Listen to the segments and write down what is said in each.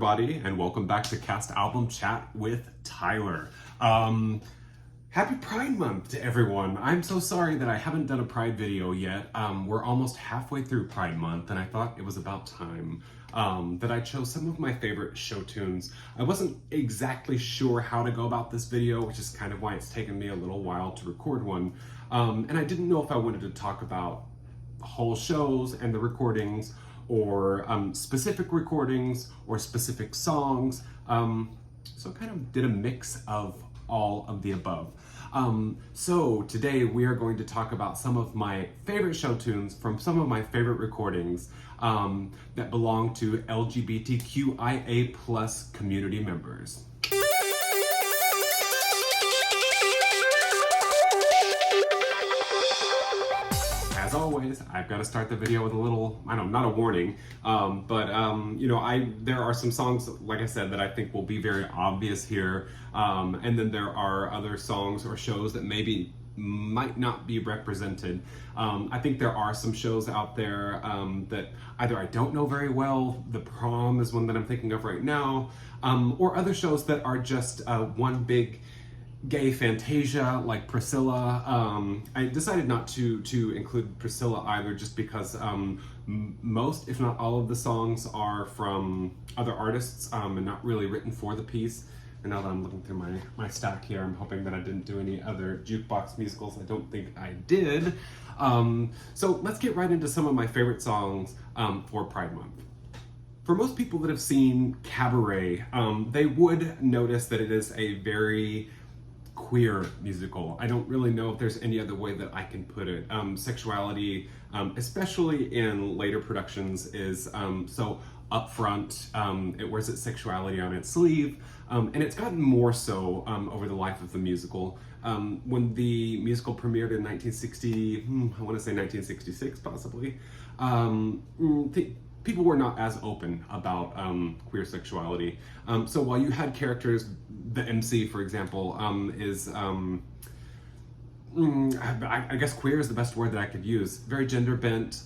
everybody, and welcome back to Cast Album Chat with Tyler. Happy Pride Month to everyone. I'm so sorry that I haven't done a Pride video yet. We're almost halfway through Pride Month, and I thought it was about time that I chose some of my favorite show tunes. I wasn't exactly sure how to go about this video, which is kind of why it's taken me a little while to record one. And I didn't know if I wanted to talk about whole shows and the recordings, or specific recordings, or specific songs. So I kind of did a mix of all of the above. So today we are going to talk about some of my favorite show tunes from some of my favorite recordings that belong to LGBTQIA plus community members. As always, I've got to start the video with a little, not a warning, there are some songs, like I said, that I think will be very obvious here, and then there are other songs or shows that maybe might not be represented. I think there are some shows out there that either I don't know very well, The Prom is one that I'm thinking of right now, or other shows that are just one big gay fantasia, like Priscilla. I decided not to include Priscilla either, just because most, if not all, of the songs are from other artists and not really written for the piece. And now that I'm looking through my stack here, I'm hoping that I didn't do any other jukebox musicals. I don't think I did. So let's get right into some of my favorite songs for Pride Month. For most people that have seen Cabaret, they would notice that it is a very queer musical. I don't really know if there's any other way that I can put it. Sexuality, especially in later productions, is so upfront. It wears its sexuality on its sleeve, and it's gotten more so over the life of the musical. When the musical premiered in 1960, I want to say 1966 possibly, people were not as open about queer sexuality. So while you had characters, the MC, for example, is, I guess queer is the best word that I could use. Very gender bent,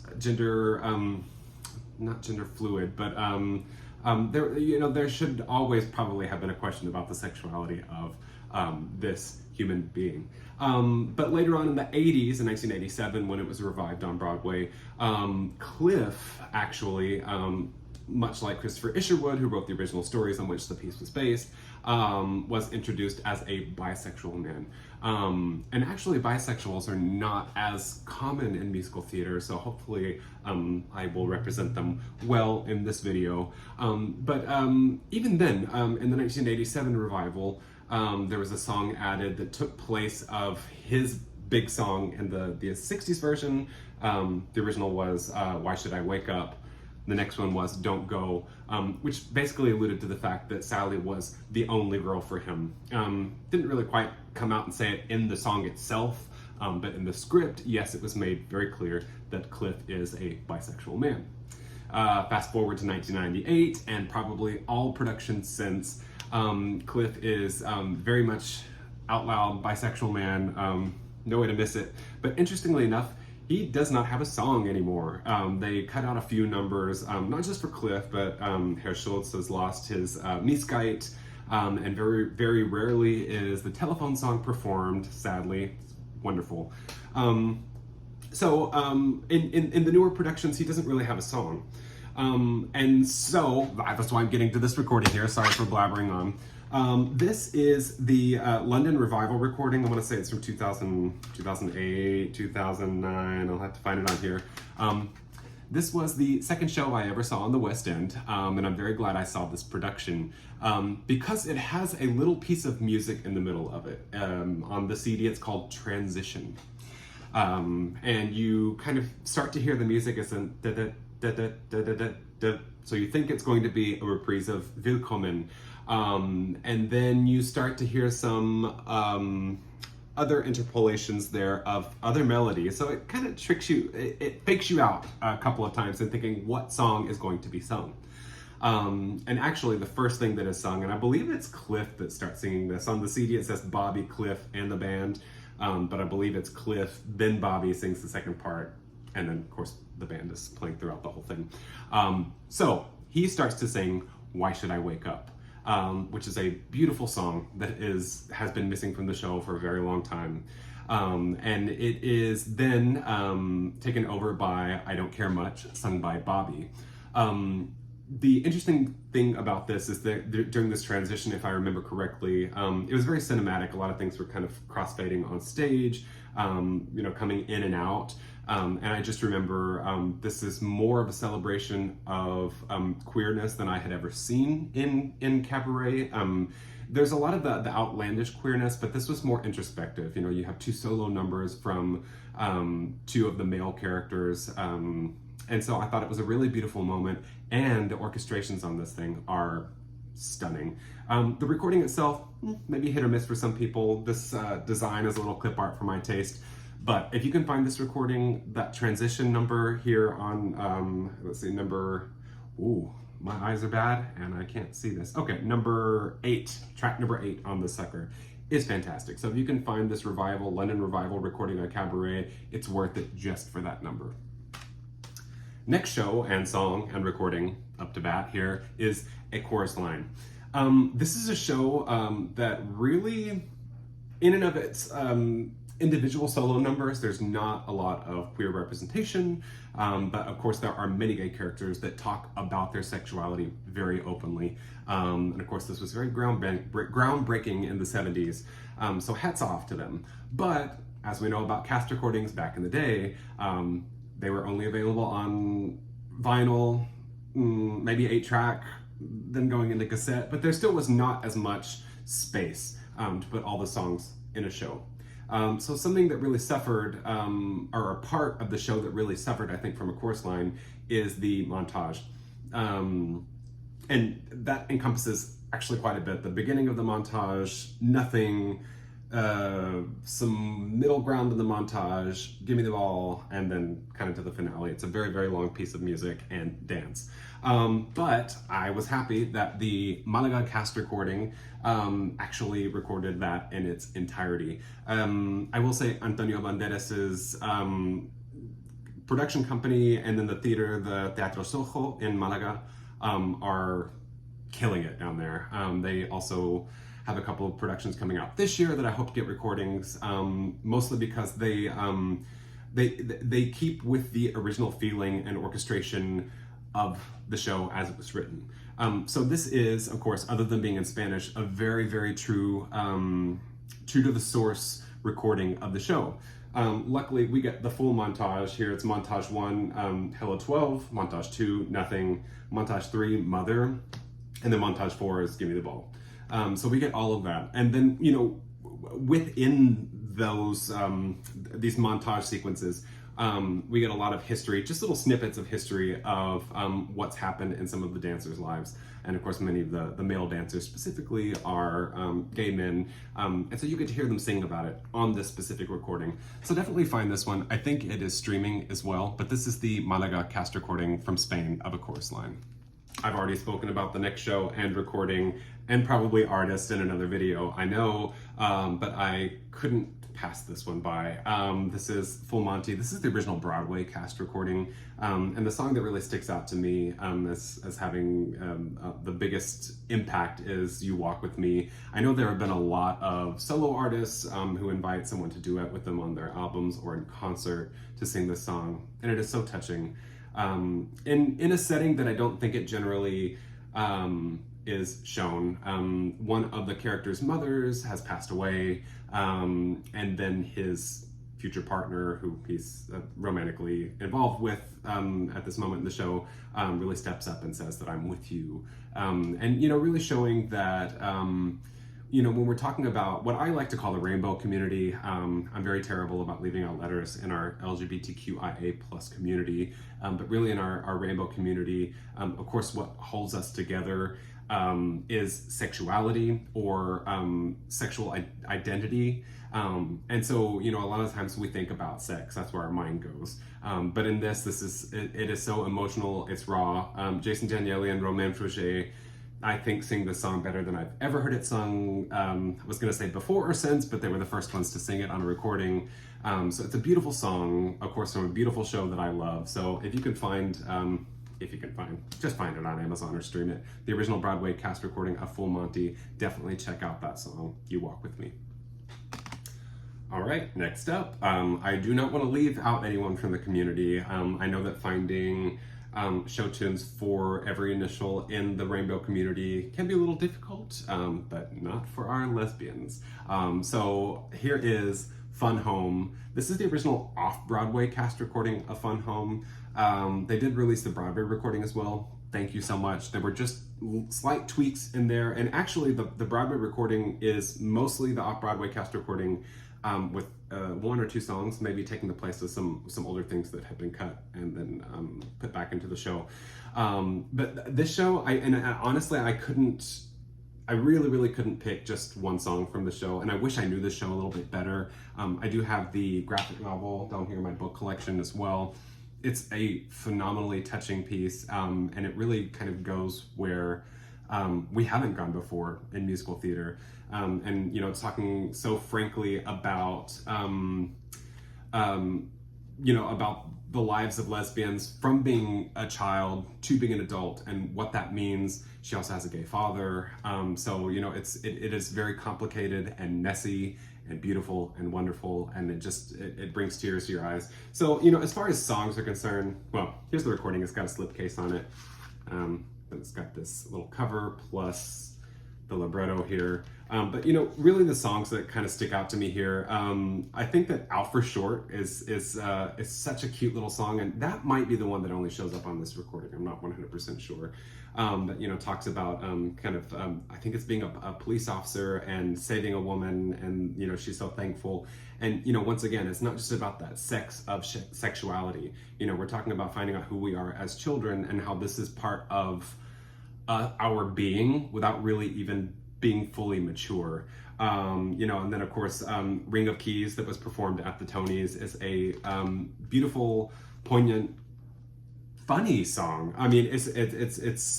not gender fluid, but there should always probably have been a question about the sexuality of this human being. But later on in the 80s, in 1987, when it was revived on Broadway, Cliff actually, much like Christopher Isherwood, who wrote the original stories on which the piece was based, was introduced as a bisexual man. And actually bisexuals are not as common in musical theater, so hopefully I will represent them well in this video. But even then, in the 1987 revival, there was a song added that took place of his big song in the 60s version. The original was Why Should I Wake Up? The next one was Don't Go, which basically alluded to the fact that Sally was the only girl for him. Didn't really quite come out and say it in the song itself, but in the script, yes, it was made very clear that Cliff is a bisexual man. Fast forward to 1998, and probably all productions since, Cliff is very much out loud bisexual man, no way to miss it. But interestingly enough, he does not have a song anymore. They cut out a few numbers, not just for Cliff, but Herr Schultz has lost his Mieskeit, and very, very rarely is the telephone song performed, sadly. It's wonderful. So in the newer productions, he doesn't really have a song. And so that's why I'm getting to this recording here. Sorry for blabbering on. This is the London Revival recording. I want to say it's from 2008, 2009. I'll have to find it on here. This was the second show I ever saw in the West End, and I'm very glad I saw this production because it has a little piece of music in the middle of it. On the CD, it's called Transition. And you kind of start to hear the music as in so you think it's going to be a reprise of Willkommen, and then you start to hear some other interpolations there of other melodies. So it kind of tricks you, it fakes you out a couple of times in thinking what song is going to be sung. And actually the first thing that is sung, and I believe it's Cliff that starts singing this. On the CD it says Bobby, Cliff, and the band, but I believe it's Cliff, then Bobby sings the second part, and then of course the band is playing throughout the whole thing. So he starts to sing Why Should I Wake Up? Which is a beautiful song that has been missing from the show for a very long time. And it is then taken over by I Don't Care Much, sung by Bobby. The interesting thing about this is that during this transition, if I remember correctly, it was very cinematic. A lot of things were kind of crossfading on stage, coming in and out. And I just remember this is more of a celebration of queerness than I had ever seen in cabaret. There's a lot of the outlandish queerness, but this was more introspective. You have 2 solo numbers from 2 of the male characters. And so I thought it was a really beautiful moment, and the orchestrations on this thing are stunning. The recording itself, maybe hit or miss for some people. This design is a little clip art for my taste. But if you can find this recording, that transition number here on, let's see, my eyes are bad and I can't see this. Okay, number 8, track number 8 on the sucker is fantastic. So if you can find this London Revival recording on Cabaret, it's worth it just for that number. Next show and song and recording up to bat here is A Chorus Line. This is a show that really, in and of its individual solo numbers, there's not a lot of queer representation, but of course there are many gay characters that talk about their sexuality very openly. And of course this was very groundbreaking in the 70s, so hats off to them. But as we know about cast recordings back in the day, they were only available on vinyl, maybe 8-track, then going into cassette, but there still was not as much space to put all the songs in a show. So something that really suffered, or a part of the show that really suffered, I think, from A Chorus Line is the montage. And that encompasses actually quite a bit. The beginning of the montage, nothing, some middle ground in the montage, give me the ball, and then kind of to the finale. It's a very, very long piece of music and dance. But I was happy that the Malaga cast recording actually recorded that in its entirety. I will say Antonio Banderas's production company and then the theater, the Teatro Soho in Malaga, are killing it down there. They also have a couple of productions coming out this year that I hope to get recordings, mostly because they keep with the original feeling and orchestration of the show as it was written. So this is, of course, other than being in Spanish, a very, very true to the source recording of the show. Luckily, we get the full montage here. It's montage 1, Hello 12, montage 2, Nothing, montage 3, Mother, and then montage 4 is Give Me the Ball. So we get all of that. And then, within those, these montage sequences, we get a lot of history, just little snippets of history of what's happened in some of the dancers' lives. And of course, many of the male dancers specifically are gay men. And so you get to hear them sing about it on this specific recording. So definitely find this one. I think it is streaming as well, but this is the Malaga cast recording from Spain of A Chorus Line. I've already spoken about the next show and recording and probably artist in another video, I know, but I couldn't pass this one by. This is Full Monty. This is the original Broadway cast recording, and the song that really sticks out to me as having the biggest impact is You Walk With Me. I know there have been a lot of solo artists who invite someone to duet with them on their albums or in concert to sing this song, and it is so touching. In a setting that I don't think it generally is shown. One of the characters' mothers has passed away, and then his future partner, who he's romantically involved with at this moment in the show, really steps up and says that I'm with you. And, really showing that, when we're talking about what I like to call the rainbow community, I'm very terrible about leaving out letters in our LGBTQIA plus community, but really in our rainbow community, of course, what holds us together is sexuality or sexual identity. And so, a lot of times we think about sex, that's where our mind goes. But in this it is so emotional, it's raw. Jason Daniele and Romain Frouget, I think, sing this song better than I've ever heard it sung. I was gonna say before or since, but they were the first ones to sing it on a recording. So it's a beautiful song, of course, from a beautiful show that I love. So if you can find if you can just find it on Amazon or stream it. The original Broadway cast recording of Full Monty. Definitely check out that song, You Walk With Me. All right, next up, I do not want to leave out anyone from the community. I know that finding show tunes for every initial in the rainbow community can be a little difficult, but not for our lesbians. So here is Fun Home. This is the original off-Broadway cast recording of Fun Home. They did release the Broadway recording as well. Thank you so much. There were just slight tweaks in there, and actually the Broadway recording is mostly the off-Broadway cast recording with one or two songs, maybe taking the place of some older things that had been cut and then put back into the show. But this show, honestly, I really couldn't pick just one song from the show, and I wish I knew this show a little bit better. I do have the graphic novel down here in my book collection as well. It's a phenomenally touching piece, and it really kind of goes where we haven't gone before in musical theater. And it's talking so frankly about about the lives of lesbians from being a child to being an adult and what that means. She also has a gay father, so it is very complicated and messy and beautiful and wonderful, and it brings tears to your eyes. So as far as songs are concerned, well, here's the recording. It's got a slipcase on it. It's got this little cover plus the libretto here. But really the songs that kind of stick out to me here, I think that Out for Short is such a cute little song, and that might be the one that only shows up on this recording. I'm not 100% sure. But talks about I think it's being a police officer and saving a woman, and she's so thankful. And once again, it's not just about that sexuality. We're talking about finding out who we are as children and how this is part of our being without really even being fully mature. And then of course, Ring of Keys that was performed at the Tonys is a beautiful, poignant, funny song. I mean, it's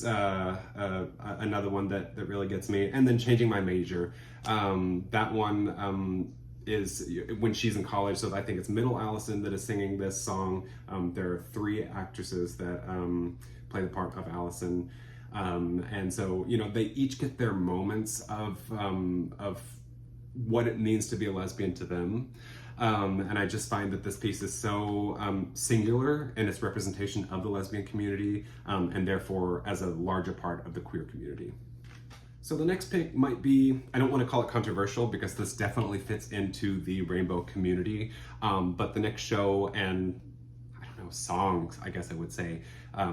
another one that really gets me. And then Changing My Major, that one is when she's in college. So I think it's middle Allison that is singing this song. There are three actresses that play the part of Allison. And so, they each get their moments of what it means to be a lesbian to them. And I just find that this piece is so singular in its representation of the lesbian community, and therefore as a larger part of the queer community. So the next pick might be, I don't want to call it controversial because this definitely fits into the rainbow community, but the next show and songs, I guess I would say,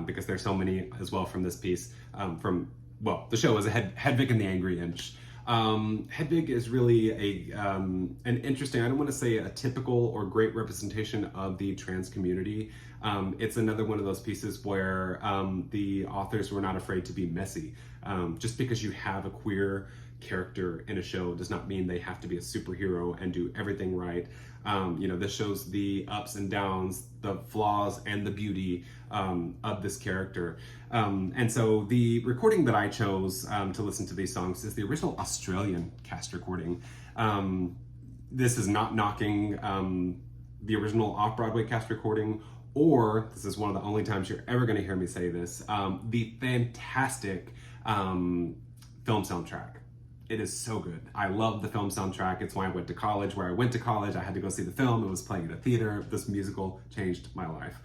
because there's so many as well from this piece. The show is Hedwig and the Angry Inch. Hedwig is really an interesting, I don't want to say a typical or great representation of the trans community. It's another one of those pieces where the authors were not afraid to be messy. Just because you have a queer character in a show does not mean they have to be a superhero and do everything right. This shows the ups and downs, the flaws and the beauty of this character. And so the recording that I chose to listen to these songs is the original Australian cast recording. This is not knocking the original off-Broadway cast recording, or this is one of the only times you're ever going to hear me say this, the fantastic film soundtrack. It is so good. I love the film soundtrack. It's why I went to college. Where I went to college, I had to go see the film. It was playing at a theater. This musical changed my life.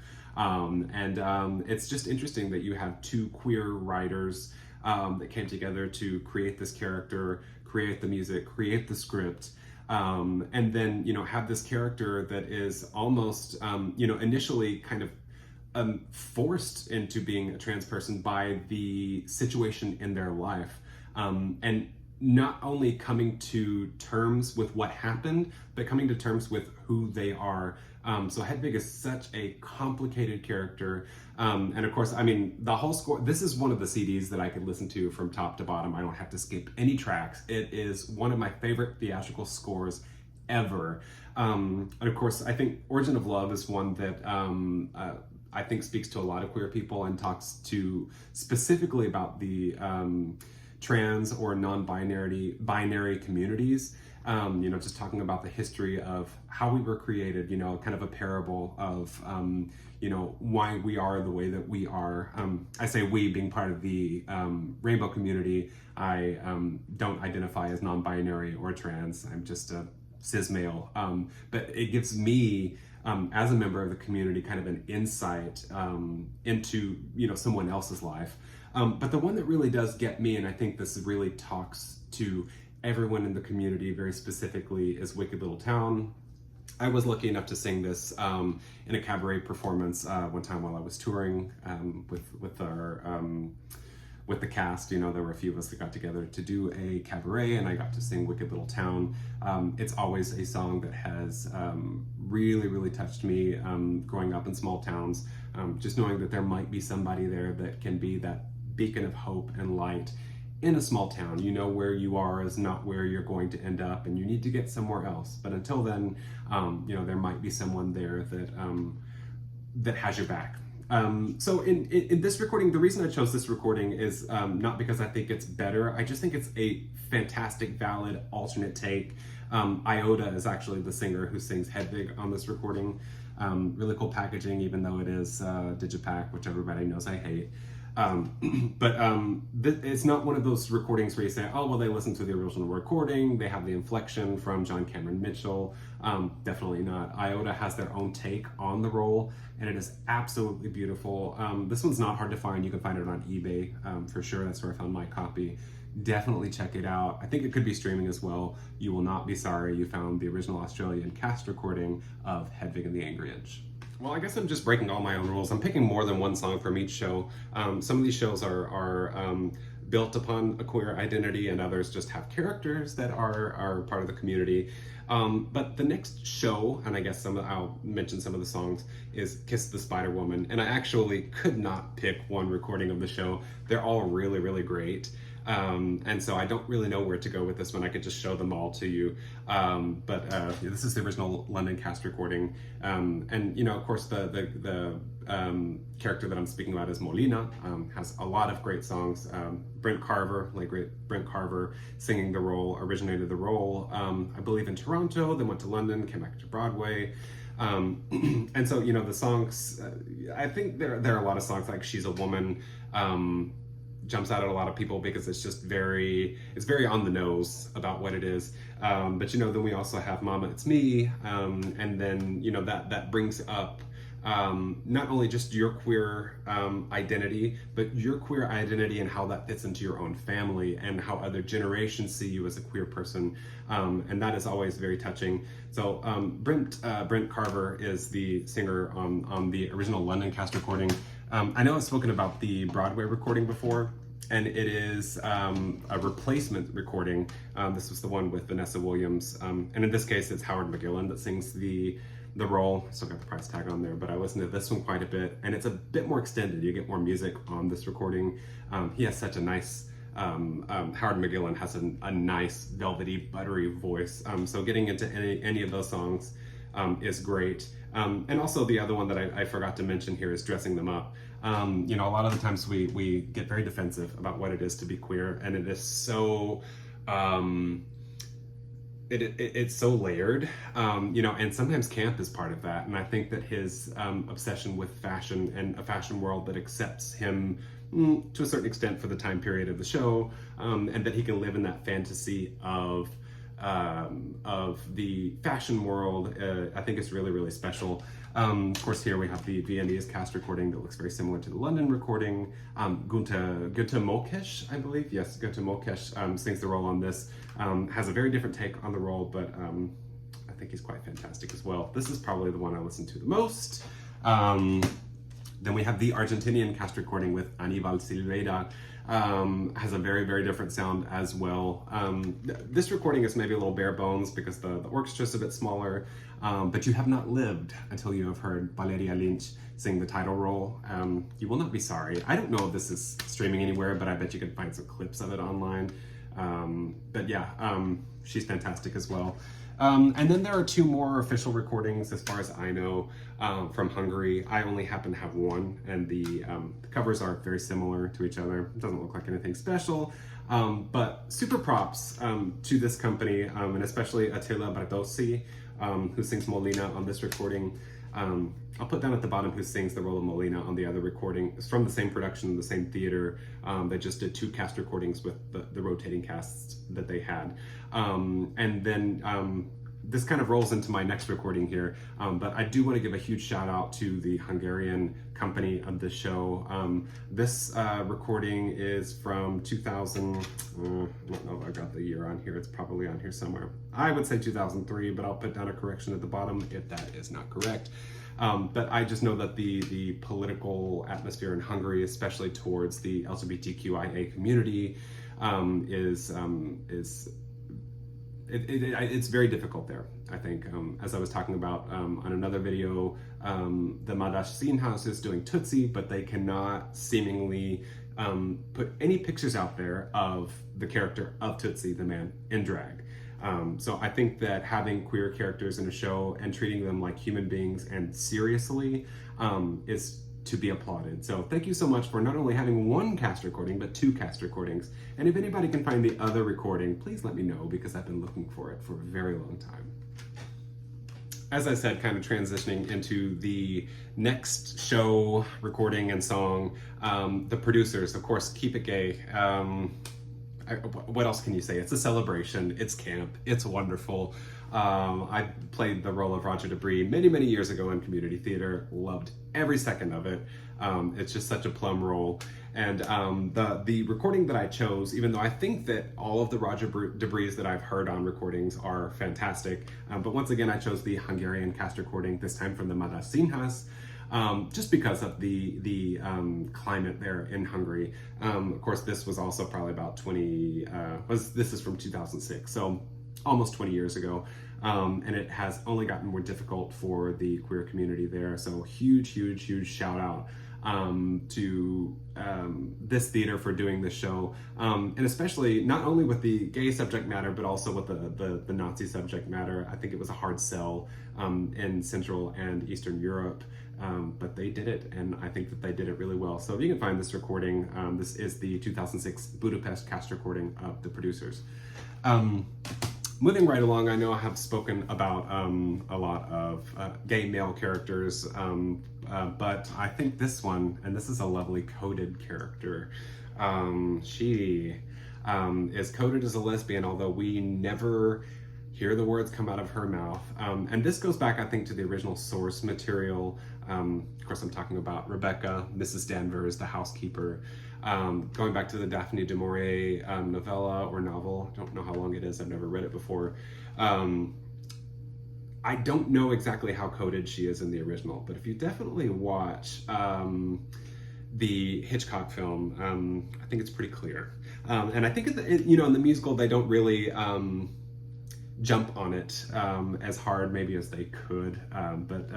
It's just interesting that you have two queer writers that came together to create this character, create the music, create the script, and then, have this character that is almost, initially kind of forced into being a trans person by the situation in their life. And not only coming to terms with what happened, but coming to terms with who they are. So Hedwig is such a complicated character. And of course, the whole score, this is one of the CDs that I could listen to from top to bottom. I don't have to skip any tracks. It is one of my favorite theatrical scores ever. And of course, I think Origin of Love is one that I think speaks to a lot of queer people and talks to specifically about the trans or non-binary communities. just talking about the history of how we were created, kind of a parable of, why we are the way that we are. I say we being part of the rainbow community. I don't identify as non-binary or trans. I'm just a cis male. But it gives me, as a member of the community, kind of an insight into, someone else's life. But the one that really does get me, and I think this really talks to everyone in the community very specifically, is Wicked Little Town. I was lucky enough to sing this in a cabaret performance one time while I was touring with the cast. There were a few of us that got together to do a cabaret, and I got to sing Wicked Little Town. It's always a song that has really, really touched me growing up in small towns. Just knowing that there might be somebody there that can be that beacon of hope and light in a small town. Where you are is not where you're going to end up, and you need to get somewhere else. But until then, there might be someone there that has your back. So in this recording, the reason I chose this recording is not because I think it's better. I just think it's a fantastic, valid, alternate take. Iota is actually the singer who sings Hedwig on this recording. Really cool packaging, even though it is Digipack, which everybody knows I hate. But it's not one of those recordings where you say, oh, well, they listened to the original recording, they have the inflection from John Cameron Mitchell. Definitely not. Iota has their own take on the role, and it is absolutely beautiful. This one's not hard to find. You can find it on eBay for sure. That's where I found my copy. Definitely check it out. I think it could be streaming as well. You will not be sorry you found the original Australian cast recording of Hedwig and the Angry Inch. Well, I guess I'm just breaking all my own rules. I'm picking more than one song from each show. Some of these shows are built upon a queer identity, and others just have characters that are part of the community. But the next show, and I guess I'll mention some of the songs, is Kiss the Spider Woman. And I actually could not pick one recording of the show. They're all really, really great. And so I don't really know where to go with this one. I could just show them all to you. But this is the original London cast recording. And of course, the character that I'm speaking about is Molina. Has a lot of great songs. Brent Carver, great Brent Carver, singing the role, originated the role, I believe in Toronto, then went to London, came back to Broadway. And so, the songs, I think there are a lot of songs like She's a Woman, jumps out at a lot of people because it's very on the nose about what it is. But then we also have Mama It's Me, and then that brings up not only just your queer identity, but your queer identity and how that fits into your own family and how other generations see you as a queer person, and that is always very touching. So Brent Carver is the singer on the original London cast recording. I know I've spoken about the Broadway recording before, and it is a replacement recording. This was the one with Vanessa Williams, and in this case it's Howard McGillen that sings the role. Still got the price tag on there, but I listened to this one quite a bit, and it's a bit more extended. You get more music on this recording. He has such a nice, Howard McGillen has a nice velvety, buttery voice. So getting into any of those songs is great. And also the other one that I forgot to mention here is Dressing Them Up. A lot of the times we get very defensive about what it is to be queer, and it is so it's so layered, and sometimes camp is part of that. And I think that his obsession with fashion and a fashion world that accepts him to a certain extent for the time period of the show, and that he can live in that fantasy of the fashion world, I think is really, really special. Of course, here we have the Viennese cast recording that looks very similar to the London recording. Günther Mokesh, I believe. Yes, Günther Mokesh sings the role on this. Has a very different take on the role, but I think he's quite fantastic as well. This is probably the one I listen to the most. Then we have the Argentinian cast recording with Aníbal Silveira. Has a very, very different sound as well. This recording is maybe a little bare bones because the orchestra's a bit smaller, but you have not lived until you have heard Valeria Lynch sing the title role. You will not be sorry. I don't know if this is streaming anywhere, but I bet you could find some clips of it online. But yeah, she's fantastic as well. And then there are two more official recordings, as far as I know, from Hungary. I only happen to have one, and the covers are very similar to each other. It doesn't look like anything special. But super props to this company, and especially Attila Bardossi, who sings Molina on this recording. I'll put down at the bottom who sings the role of Molina on the other recording. It's from the same production, the same theater. They just did 2 cast recordings with the rotating casts that they had. And then this kind of rolls into my next recording here, but I do want to give a huge shout out to the Hungarian company of the show. This recording is from 2000, I don't know if I got the year on here, it's probably on here somewhere. I would say 2003, but I'll put down a correction at the bottom if that is not correct. But I just know that the political atmosphere in Hungary, especially towards the LGBTQIA community, it's very difficult there, I think. As I was talking about on another video, the Madás Színház is doing Tutsi, but they cannot seemingly put any pictures out there of the character of Tutsi, the man, in drag. So I think that having queer characters in a show and treating them like human beings and seriously is to be applauded. So thank you so much for not only having 1 cast recording, but 2 cast recordings. And if anybody can find the other recording, please let me know, because I've been looking for it for a very long time. As I said, kind of transitioning into the next show, recording, and song, the producers, of course, Keep It Gay. What else can you say? It's a celebration, it's camp, it's wonderful. I played the role of Roger Debris many, many years ago in community theater, loved every second of it. It's just such a plum role. And the recording that I chose, even though I think that all of the Roger Debris that I've heard on recordings are fantastic, but once again I chose the Hungarian cast recording, this time from the Madás Színház. Just because of the climate there in Hungary. Of course, this was also probably about this is from 2006, so almost 20 years ago. And it has only gotten more difficult for the queer community there. So huge, huge, huge shout out to this theater for doing this show. And especially not only with the gay subject matter, but also with the Nazi subject matter. I think it was a hard sell in Central and Eastern Europe. But they did it, and I think that they did it really well. So if you can find this recording, this is the 2006 Budapest cast recording of the producers. Moving right along, I know I have spoken about a lot of gay male characters, but I think this one, and this is a lovely coded character, she is coded as a lesbian, although we never hear the words come out of her mouth. And this goes back, I think, to the original source material. Of course, I'm talking about Rebecca, Mrs. Danvers, the housekeeper. Going back to the Daphne du Maurier novella or novel. I don't know how long it is. I've never read it before. I don't know exactly how coded she is in the original, but if you definitely watch the Hitchcock film, I think it's pretty clear. And I think in the musical they don't really jump on it as hard maybe as they could, but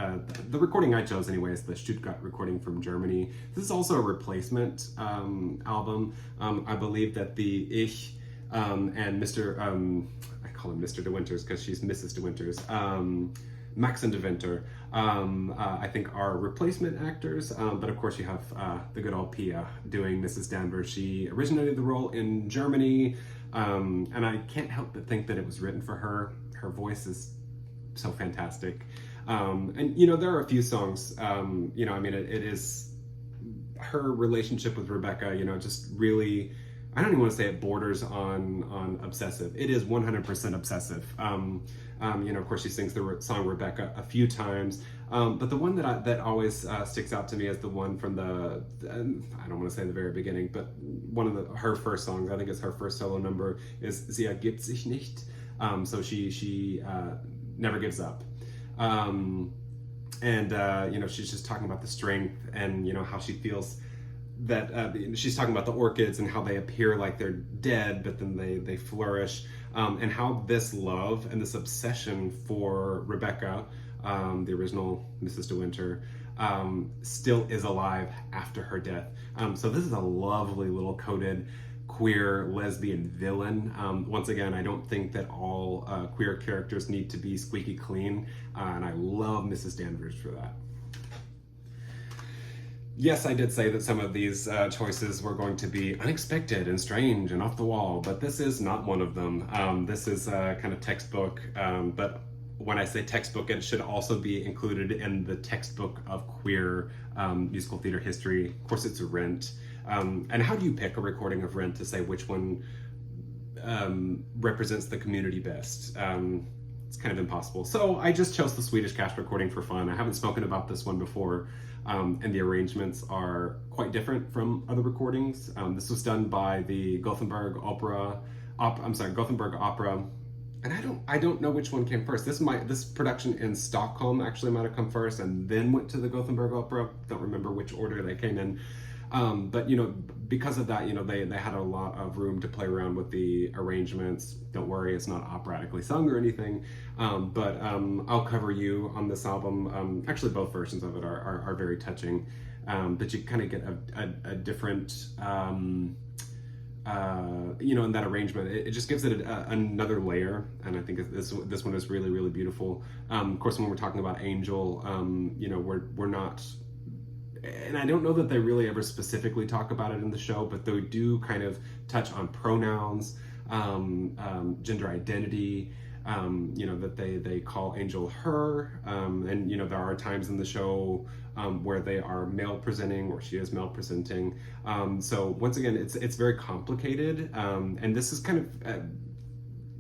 the recording I chose anyway is the Stuttgart recording from Germany. This is also a replacement album. I believe that the Ich and Mr. I call him Mr. De Winters because she's Mrs. De Winters, Maxen de Winter, I think are replacement actors, but of course you have the good old Pia doing Mrs. Danvers. She originated the role in Germany, and I can't help but think that it was written for her. Her voice is so fantastic. And there are a few songs, it is her relationship with Rebecca, just really, I don't even want to say it borders on obsessive. It is 100% obsessive. Of course she sings the song Rebecca a few times, but the one that always sticks out to me is the one from the, I don't want to say the very beginning, but one of her first songs, I think it's her first solo number, is Sie ergibt sich nicht. So she never gives up. She's just talking about the strength and, how she feels that she's talking about the orchids and how they appear like they're dead, but then they flourish, and how this love and this obsession for Rebecca, the original Mrs. De Winter, still is alive after her death. So this is a lovely little coded queer lesbian villain. Once again, I don't think that all queer characters need to be squeaky clean, and I love Mrs. Danvers for that. Yes, I did say that some of these choices were going to be unexpected and strange and off the wall, but this is not one of them. This is kind of textbook, but when I say textbook, it should also be included in the textbook of queer musical theater history. Of course, it's Rent. And how do you pick a recording of Rent to say which one represents the community best? It's kind of impossible. So I just chose the Swedish cast recording for fun. I haven't spoken about this one before, and the arrangements are quite different from other recordings. This was done by the Gothenburg Opera, Gothenburg Opera, and I don't know which one came first. This production in Stockholm actually might have come first, and then went to the Gothenburg Opera. Don't remember which order they came in. But because of that, they had a lot of room to play around with the arrangements. Don't worry, it's not operatically sung or anything. But I'll Cover You on this album. Actually, both versions of it are very touching. But you kind of get a different, in that arrangement. It just gives it another layer, and I think this one is really, really beautiful. Of course, when we're talking about Angel, we're not. And I don't know that they really ever specifically talk about it in the show, but they do kind of touch on pronouns, gender identity, that they call Angel her, and there are times in the show where they are male presenting or she is male presenting. So once again, it's very complicated, and this is kind of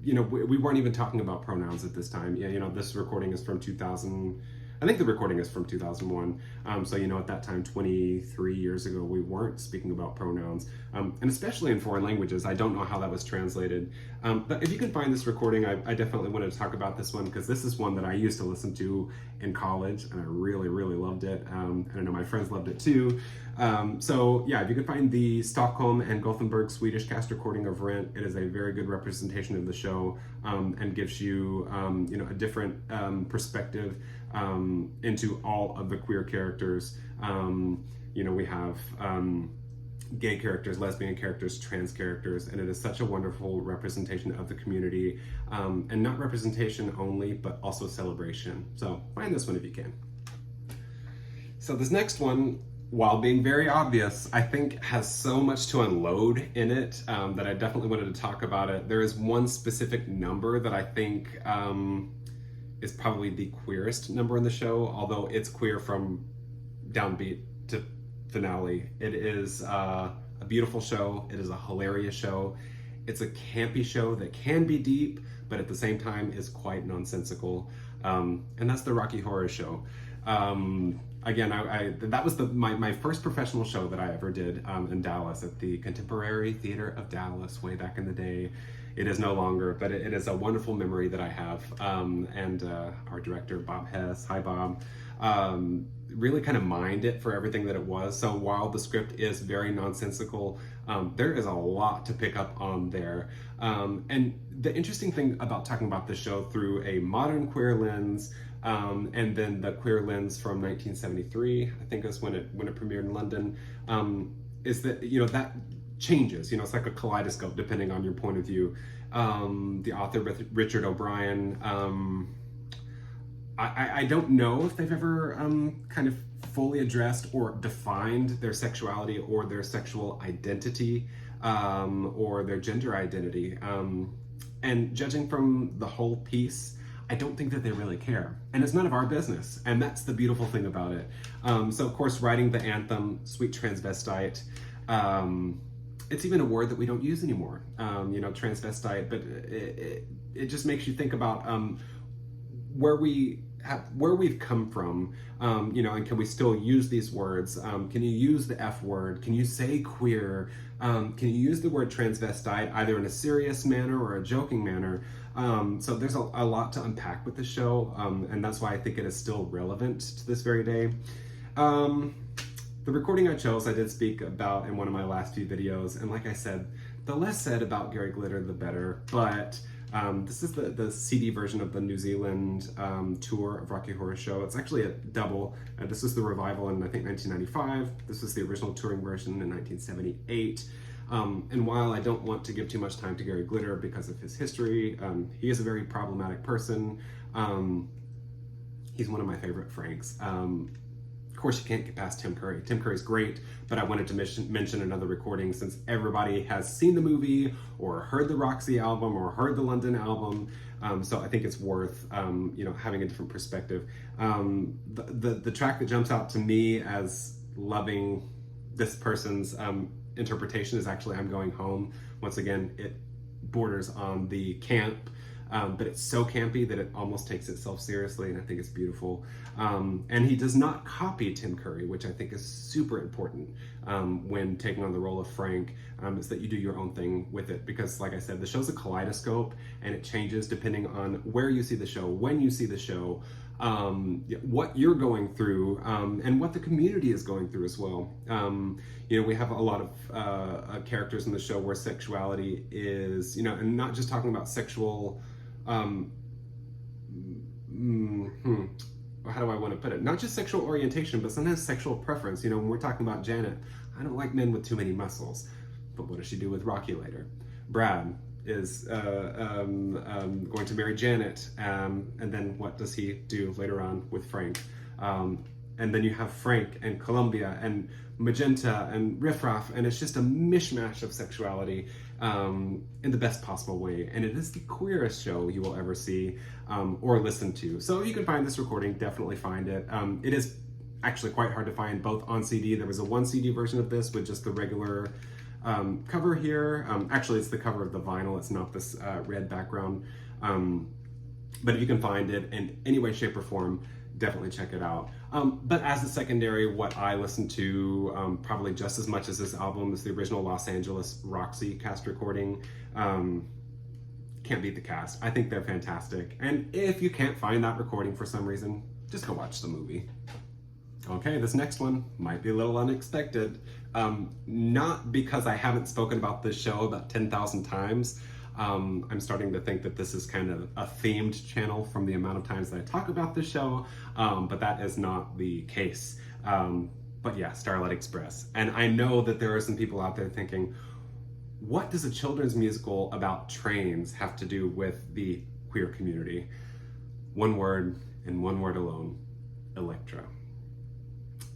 we weren't even talking about pronouns at this time. This recording is from 2000. I think the recording is from 2001. So, at that time, 23 years ago, we weren't speaking about pronouns. And especially in foreign languages, I don't know how that was translated. But if you can find this recording, I definitely wanted to talk about this one, because this is one that I used to listen to in college, and I really, really loved it. And I know my friends loved it too. So yeah, if you can find the Stockholm and Gothenburg Swedish cast recording of Rent, it is a very good representation of the show, and gives you, a different perspective into all of the queer characters. We have gay characters, lesbian characters, trans characters, and it is such a wonderful representation of the community, and not representation only, but also celebration. So find this one if you can. So this next one, while being very obvious, I think has so much to unload in it that I definitely wanted to talk about it. There is one specific number that I think is probably the queerest number in the show, although it's queer from downbeat to finale. It is a beautiful show. It is a hilarious show. It's a campy show that can be deep, but at the same time is quite nonsensical. And that's the Rocky Horror Show. Again, that was my first professional show that I ever did in Dallas at the Contemporary Theater of Dallas way back in the day. It is no longer, but it is a wonderful memory that I have. And our director, Bob Hess, hi Bob, really kind of mined it for everything that it was. So while the script is very nonsensical, there is a lot to pick up on there. And the interesting thing about talking about this show through a modern queer lens, and then the queer lens from 1973, I think is when it premiered in London, is that that changes. It's like a kaleidoscope depending on your point of view. The author Richard O'Brien, I don't know if they've ever kind of fully addressed or defined their sexuality or their sexual identity, or their gender identity. And judging from the whole piece, I don't think that they really care. And it's none of our business. And that's the beautiful thing about it. So of course, writing the anthem, Sweet Transvestite, it's even a word that we don't use anymore, transvestite, but it just makes you think about where we've come from, and can we still use these words? Can you use the F word? Can you say queer? Can you use the word transvestite either in a serious manner or a joking manner? So there's a lot to unpack with the show, and that's why I think it is still relevant to this very day. The recording I chose, I did speak about in one of my last few videos, and like I said, the less said about Gary Glitter, the better, but this is the CD version of the New Zealand tour of Rocky Horror Show. It's actually a double. This is the revival in, I think, 1995. This is the original touring version in 1978. And while I don't want to give too much time to Gary Glitter because of his history, he is a very problematic person. He's one of my favorite Franks. Of course, you can't get past Tim Curry. Tim Curry's great, but I wanted to mention another recording since everybody has seen the movie or heard the Roxy album or heard the London album. So I think it's worth having a different perspective. The track that jumps out to me as loving this person's interpretation is actually "I'm Going Home." Once again, it borders on the camp. But it's so campy that it almost takes itself seriously, and I think it's beautiful. And he does not copy Tim Curry, which I think is super important when taking on the role of Frank, is that you do your own thing with it. Because like I said, the show's a kaleidoscope, and it changes depending on where you see the show, when you see the show, what you're going through, and what the community is going through as well. We have a lot of characters in the show where sexuality is, and not just talking about sexual, how do I want to put it? Not just sexual orientation, but sometimes sexual preference. When we're talking about Janet, I don't like men with too many muscles. But what does she do with Rocky later? Brad is going to marry Janet, and then what does he do later on with Frank? And then you have Frank and Columbia and Magenta and Riff Raff, and it's just a mishmash of sexuality in the best possible way. And it is the queerest show you will ever see or listen to. So you can find this recording, definitely find it. It is actually quite hard to find both on CD. There was a 1 CD version of this with just the regular cover here. Actually, it's the cover of the vinyl. It's not this red background. But if you can find it in any way, shape, or form, definitely check it out. But as a secondary, what I listen to probably just as much as this album is the original Los Angeles Roxy cast recording. Can't beat the cast. I think they're fantastic. And if you can't find that recording for some reason, just go watch the movie. Okay, this next one might be a little unexpected. Not because I haven't spoken about this show about 10,000 times. I'm starting to think that this is kind of a themed channel from the amount of times that I talk about this show, but that is not the case. But yeah, Starlight Express. And I know that there are some people out there thinking, what does a children's musical about trains have to do with the queer community? One word, and one word alone: Electra.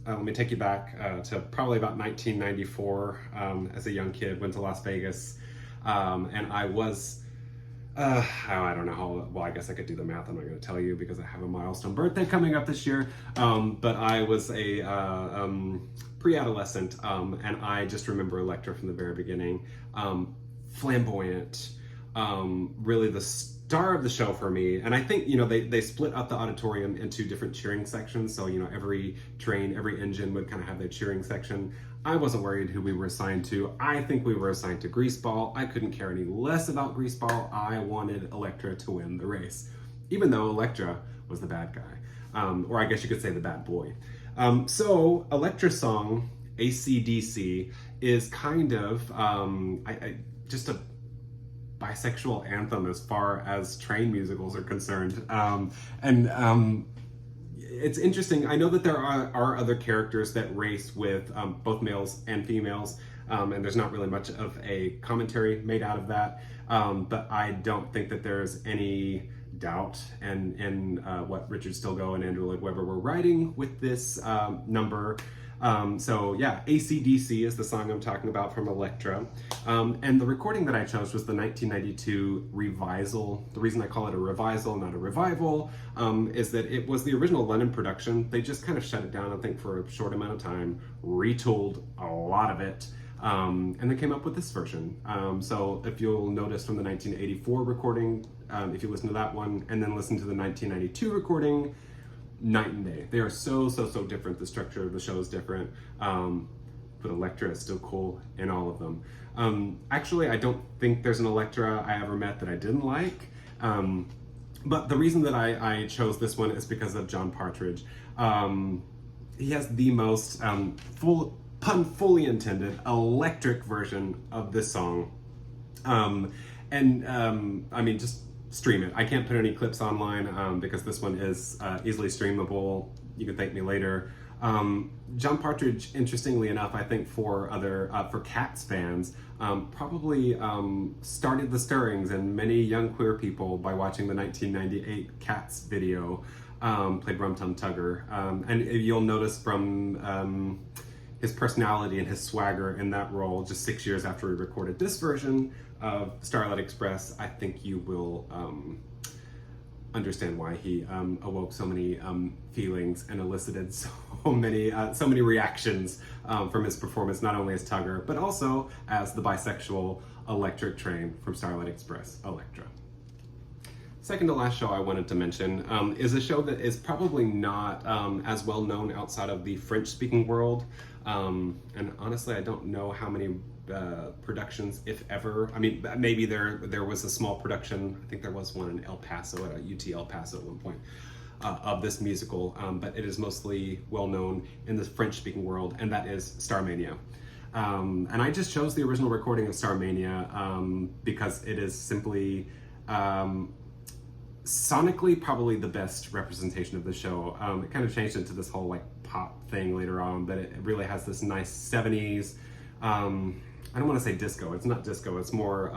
Let me take you back to probably about 1994. As a young kid, went to Las Vegas, and I was, I don't know how, well, I guess I could do the math. I'm not going to tell you because I have a milestone birthday coming up this year, but I was a pre-adolescent, and I just remember Electra from the very beginning. Flamboyant, really the star of the show for me. And I think, they split up the auditorium into different cheering sections. So, every train, every engine would kind of have their cheering section. I wasn't worried who we were assigned to. I think we were assigned to Greaseball. I couldn't care any less about Greaseball. I wanted Electra to win the race, even though Electra was the bad guy. Or I guess you could say the bad boy. So Electra's song, AC/DC, is kind of just a bisexual anthem as far as train musicals are concerned. It's interesting. I know that there are other characters that race with both males and females, and there's not really much of a commentary made out of that. But I don't think that there's any doubt in what Richard Stilgoe and Andrew Lloyd Webber were writing with this number. So yeah, AC/DC is the song I'm talking about from Electra. And the recording that I chose was the 1992 revisal. The reason I call it a revisal, not a revival, is that it was the original London production. They just kind of shut it down, I think, for a short amount of time, retooled a lot of it, and then came up with this version. So if you'll notice from the 1984 recording, if you listen to that one, and then listen to the 1992 recording, night and day. They are so different. The structure of the show is different, but Electra is still cool in all of them. Actually, I don't think there's an Electra I ever met that I didn't like, but the reason that I chose this one is because of John Partridge. He has the most fully intended, electric version of this song, I mean, just stream it. I can't put any clips online because this one is easily streamable. You can thank me later. John Partridge, interestingly enough, I think for Cats fans, probably started the stirrings in many young queer people by watching the 1998 Cats video. played Rum Tum Tugger. And you'll notice from his personality and his swagger in that role, just 6 years after we recorded this version of Starlight Express, I think you will understand why he awoke so many feelings and elicited so many reactions from his performance, not only as Tugger, but also as the bisexual Electric Train from Starlight Express, Electra. Second to last show I wanted to mention is a show that is probably not as well known outside of the French-speaking world. And honestly, I don't know how many productions, if ever. I mean, maybe there was a small production. I think there was one in El Paso, at UT El Paso at one point, of this musical. But it is mostly well known in the French-speaking world, and that is Starmania. And I just chose the original recording of Starmania because it is simply sonically probably the best representation of the show. It kind of changed into this whole like pop thing later on, but it really has this nice 70s, I don't want to say disco, it's not disco, it's more,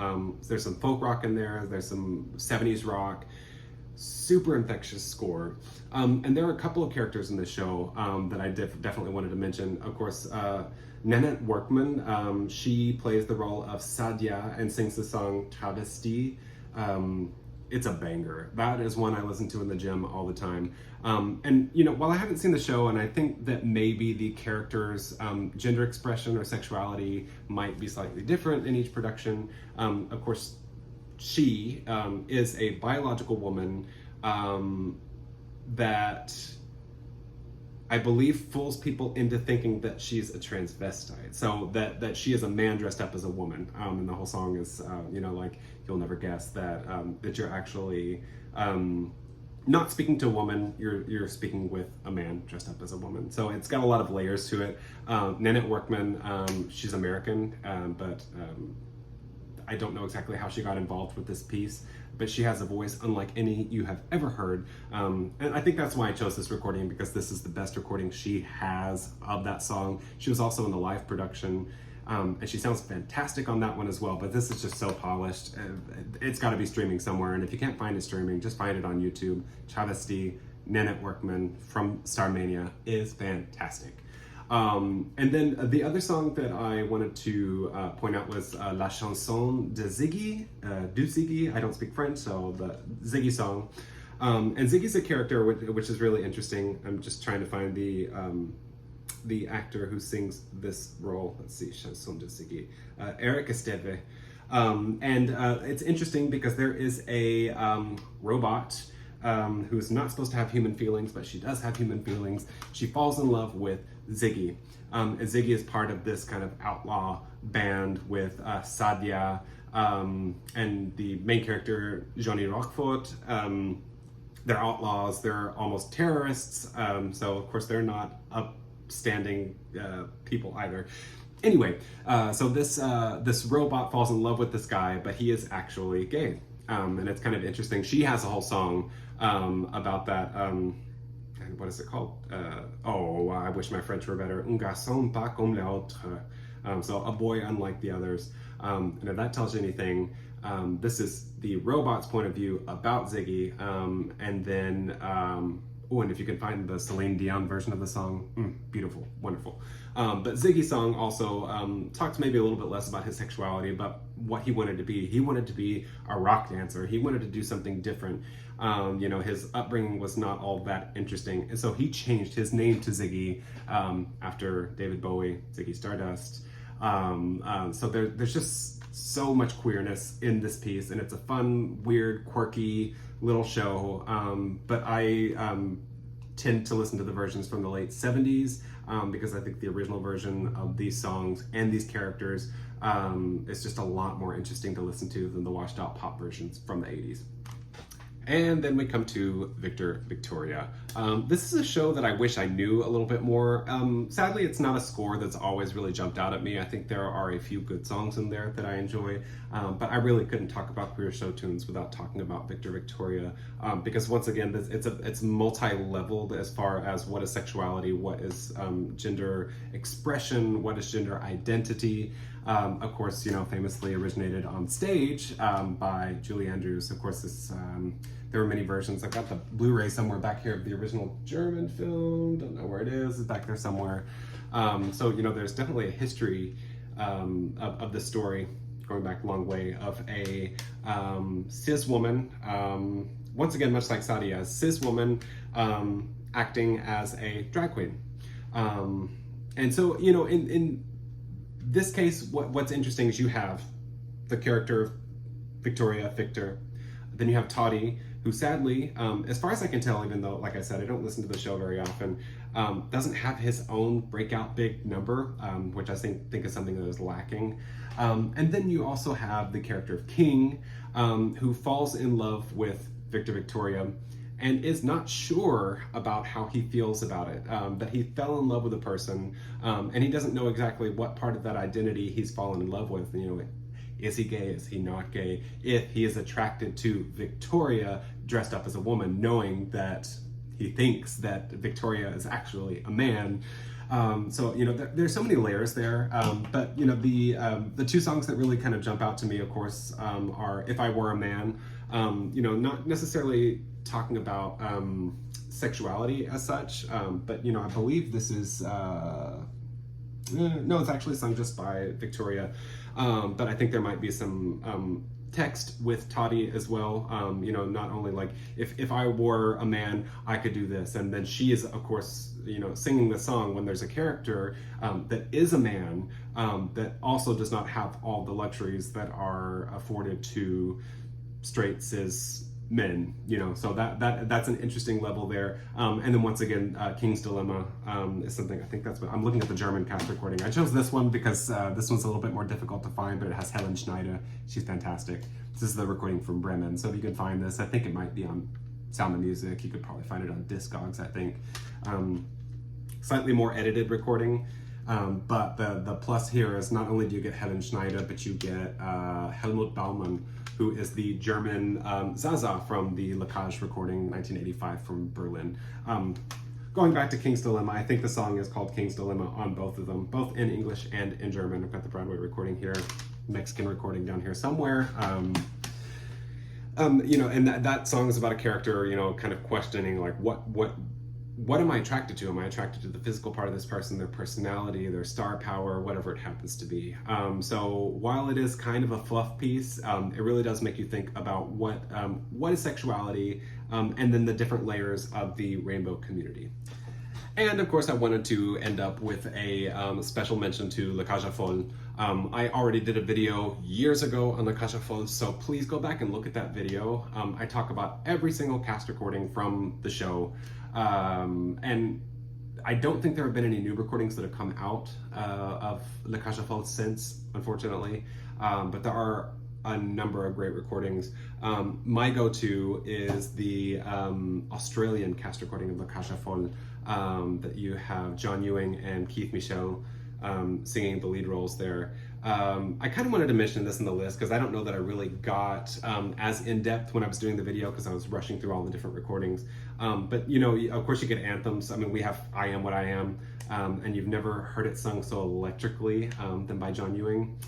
there's some folk rock in there, there's some 70s rock, super infectious score. And there are a couple of characters in the show that I definitely wanted to mention. Of course, Nanette Workman, she plays the role of Sadia and sings the song Travesti. It's a banger. That is one I listen to in the gym all the time. And you know, while I haven't seen the show, and I think that maybe the characters' gender expression or sexuality might be slightly different in each production, of course, she is a biological woman that I believe fools people into thinking that she's a transvestite. So that she is a man dressed up as a woman. And the whole song is, you know, like, you'll never guess that that you're actually not speaking to a woman, you're speaking with a man dressed up as a woman. So it's got a lot of layers to it. Nanette Workman, she's American, but I don't know exactly how she got involved with this piece, but she has a voice unlike any you have ever heard. And I think that's why I chose this recording, because this is the best recording she has of that song. She was also in the live production, and she sounds fantastic on that one as well, but this is just so polished. It's gotta be streaming somewhere, and if you can't find it streaming, just find it on YouTube. Travesti, Nanette Workman from Starmania is fantastic. And then the other song that I wanted to point out was La Chanson de Ziggy, du Ziggy. I don't speak French, so the Ziggy song. And Ziggy's a character which is really interesting. I'm just trying to find the actor who sings this role. Let's see, Chanson de Ziggy. Eric Esteve. And it's interesting because there is a robot who's not supposed to have human feelings, but she does have human feelings. She falls in love with Ziggy. And Ziggy is part of this kind of outlaw band with Sadia and the main character, Johnny Roquefort. They're outlaws, they're almost terrorists, so of course they're not upstanding people either. Anyway, so this robot falls in love with this guy, but he is actually gay. And it's kind of interesting. She has a whole song about that. And what is it called? Oh, I wish my French were better. Un garçon pas comme les autres. So a boy unlike the others. And if that tells you anything, this is the robot's point of view about Ziggy. And then, and if you can find the Celine Dion version of the song, beautiful, wonderful. But Ziggy's song also talks maybe a little bit less about his sexuality, but what he wanted to be. He wanted to be a rock dancer. He wanted to do something different. You know, his upbringing was not all that interesting. And so he changed his name to Ziggy after David Bowie, Ziggy Stardust. So there's just so much queerness in this piece, and it's a fun, weird, quirky little show. But I tend to listen to the versions from the late 70s because I think the original version of these songs and these characters is just a lot more interesting to listen to than the washed out pop versions from the 80s. And then we come to Victor Victoria. This is a show that I wish I knew a little bit more. Sadly, it's not a score that's always really jumped out at me. I think there are a few good songs in there that I enjoy, but I really couldn't talk about queer show tunes without talking about Victor Victoria, because once again, it's multi-leveled as far as what is sexuality, what is gender expression, what is gender identity. of course, famously originated on stage by Julie Andrews. Of course, there were many versions. I've got the Blu-ray somewhere back here of the original German film. Don't know where it is. It's back there somewhere. So there's definitely a history of the story, going back a long way, of a cis woman, once again, much like Sadia, a cis woman acting as a drag queen. And so, in this case, what's interesting is you have the character of Victoria, Victor, then you have Toddy, who sadly, as far as I can tell, even though, like I said, I don't listen to the show very often, doesn't have his own breakout big number, which I think is something that is lacking. And then you also have the character of King, who falls in love with Victor Victoria and is not sure about how he feels about it, that he fell in love with a person, and he doesn't know exactly what part of that identity he's fallen in love with. Is he gay? Is he not gay? If he is attracted to Victoria dressed up as a woman, knowing that he thinks that Victoria is actually a man. So there's so many layers there. But the two songs that really kind of jump out to me, of course, are "If I Were a Man." Not necessarily talking about sexuality as such, but I believe this is. No, it's actually sung just by Victoria, but I think there might be some text with Toddy as well. Not only like if I were a man, I could do this, and then she is, of course, singing the song when there's a character that is a man that also does not have all the luxuries that are afforded to straight cis men, so that's an interesting level there. And then once again, King's Dilemma is something, I think that's what I'm looking at, the German cast recording. I chose this one because this one's a little bit more difficult to find, but it has Helen Schneider. She's fantastic. This is the recording from Bremen, so if you can find this, I think it might be on Sound of Music. You could probably find it on Discogs, I think. Slightly more edited recording, but the plus here is not only do you get Helen Schneider, but you get Helmut Baumann, who is the German Zaza from the Lacage recording, 1985 from Berlin. Going back to King's Dilemma, I think the song is called King's Dilemma on both of them, both in English and in German. I've got the Broadway recording here, Mexican recording down here somewhere. And that song is about a character, kind of questioning, like, what am I attracted to? Am I attracted to the physical part of this person, their personality, their star power, whatever it happens to be? So while it is kind of a fluff piece, it really does make you think about what is sexuality, and then the different layers of the rainbow community. And of course, I wanted to end up with a special mention to La Cage aux Folles. I already did a video years ago on La Cage aux Folles, so please go back and look at that video. I talk about every single cast recording from the show. And I don't think there have been any new recordings that have come out of La Cage aux Folles since, unfortunately, but there are a number of great recordings. My go-to is the Australian cast recording of La Cage aux Folles, that you have John Ewing and Keith Michel singing the lead roles there. I kind of wanted to mention this in the list because I don't know that I really got as in-depth when I was doing the video because I was rushing through all the different recordings. But of course you get anthems. I mean, we have I Am What I Am, and you've never heard it sung so electrically than by John Ewing.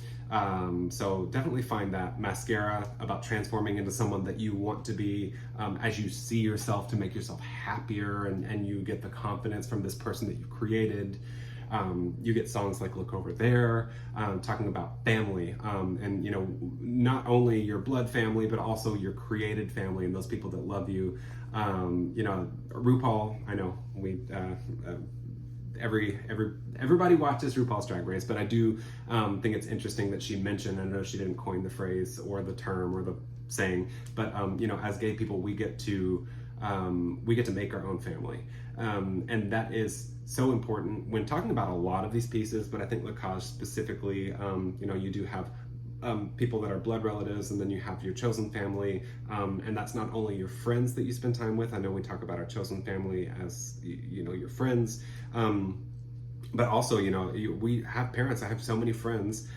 So definitely find that. Mascara, about transforming into someone that you want to be as you see yourself, to make yourself happier, and you get the confidence from this person that you created. You get songs like Look Over There, talking about family, and not only your blood family, but also your created family and those people that love you. RuPaul, I know we everybody watches RuPaul's Drag Race, but I do think it's interesting that she mentioned, I know she didn't coin the phrase or the term or the saying, but as gay people, we get to make our own family, and that is so important when talking about a lot of these pieces. But I think La Cage specifically, you do have people that are blood relatives, and then you have your chosen family, and that's not only your friends that you spend time with. I know we talk about our chosen family as your friends, but also we have parents. I have so many friends,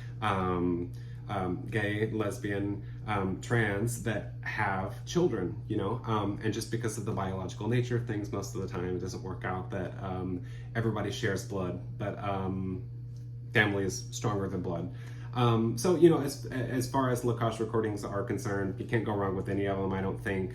gay, lesbian, trans, that have children, and just because of the biological nature of things, most of the time it doesn't work out that everybody shares blood, but family is stronger than blood. So, as far as Lacoste recordings are concerned, you can't go wrong with any of them, I don't think.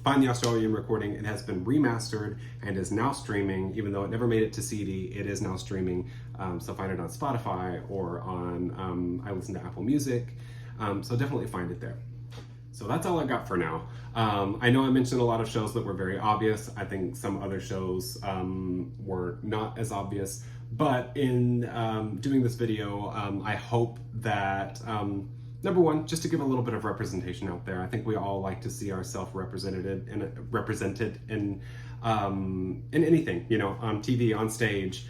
Find the Australian recording. It has been remastered and is now streaming. Even though it never made it to CD, it is now streaming. So find it on Spotify or on, I listen to Apple Music. So definitely find it there. So that's all I got for now. I know I mentioned a lot of shows that were very obvious. I think some other shows were not as obvious. But in doing this video, I hope that, number one, just to give a little bit of representation out there. I think we all like to see ourselves represented in anything, on TV, on stage,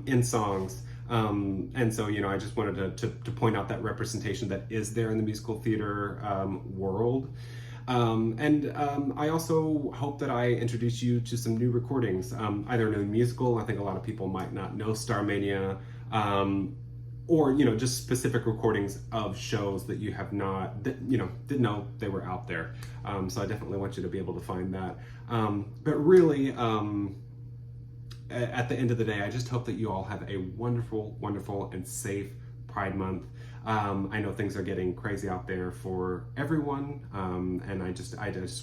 in songs. And so, I just wanted to point out that representation that is there in the musical theater world. I also hope that I introduce you to some new recordings, either new musical. I think a lot of people might not know Starmania, or just specific recordings of shows that you have not, didn't know they were out there. So I definitely want you to be able to find that. But really, at the end of the day, I just hope that you all have a wonderful, wonderful, and safe Pride Month. I know things are getting crazy out there for everyone, and I just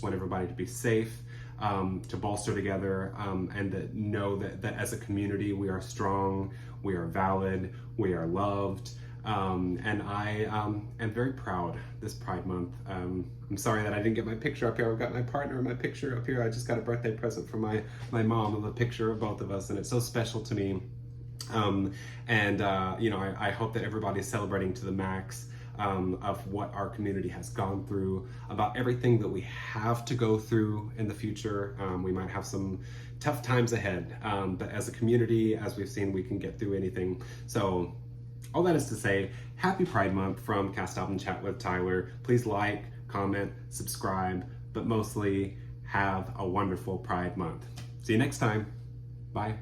want everybody to be safe, to bolster together, and to know that as a community we are strong, we are valid, we are loved, and I am very proud this Pride Month. I'm sorry that I didn't get my picture up here. I've got my partner in my picture up here. I just got a birthday present from my mom of a picture of both of us, and it's so special to me. I hope that everybody's celebrating to the max of what our community has gone through, about everything that we have to go through in the future. We might have some tough times ahead, but as a community, as we've seen, we can get through anything. So all that is to say, happy Pride Month from Cast Album Chat with Tyler. Please like, comment, subscribe, but mostly have a wonderful Pride Month. See you next time. Bye.